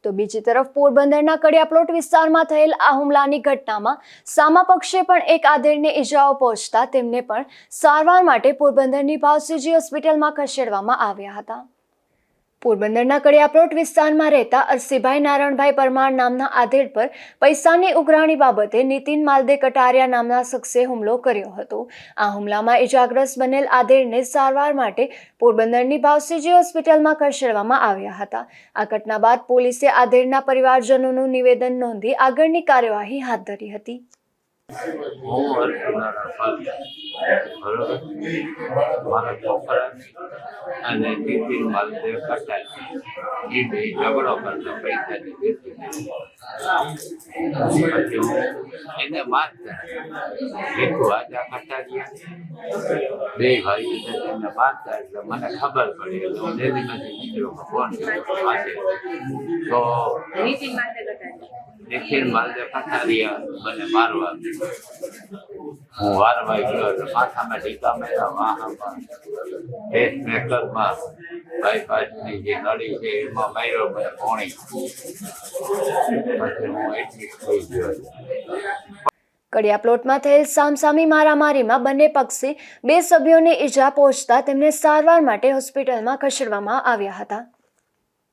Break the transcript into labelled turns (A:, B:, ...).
A: તો બીજી તરફ પોરબંદરના કડિયાપ્લોટ વિસ્તારમાં થયેલ આ હુમલાની ઘટનામાં સામા પક્ષે પણ એક આધેડને ઈજાઓ પહોંચતા તેમને પણ સારવાર માટે પોરબંદરની ભાવસીજી હોસ્પિટલમાં ખસેડવામાં આવ્યા હતા। પોરબંદરના કડિયાપ્લોટ વિસ્તારમાં રહેતા અરસીભાઈ નારણભાઈ પરમાર નામના આધેડ પર પૈસાની ઉઘરાણી બાબતે નીતિન માલદે કટારિયા નામના શખ્સે હુમલો કર્યો હતો। આ હુમલામાં ઇજાગ્રસ્ત બનેલ આધેડને સારવાર માટે પોરબંદરની ભાવસીજી હોસ્પિટલમાં ખસેડવામાં આવ્યા હતા। આ ઘટના બાદ પોલીસે આધેડના પરિવારજનોનું નિવેદન નોંધી આગળની કાર્યવાહી હાથ ધરી હતી।
B: મારા છોકરા અને નીતિન માલદેવ કટારિયા એ બે ઝઘડો કરતો પૈસાની પછી હું એને મારતા ભીખુ આજા કટારિયા બે ભાઈ એને મારતા એટલે મને ખબર પડી એટલે હું દિલ્હીમાંથી નીકળ્યો ફોન પાસે તો નીતિન માલદેવ કટારિયા મને મારવા હું વારવાઈ ગયો એટલે માથામાં ટીકા મેળા વાહામાં પેસમેકરમાં બાયપાસની જે નળી છે એમાં માર્યો મને પોણી પછી હું એડમિટ થઈ ગયો।
A: કડિયાપ્લોટમાં થયેલ સામસામી મારામારીમાં બંને પક્ષે બે સભ્યોને ઈજા પહોંચતા તેમને સારવાર માટે હોસ્પિટલમાં ખસેડવામાં આવ્યા હતા।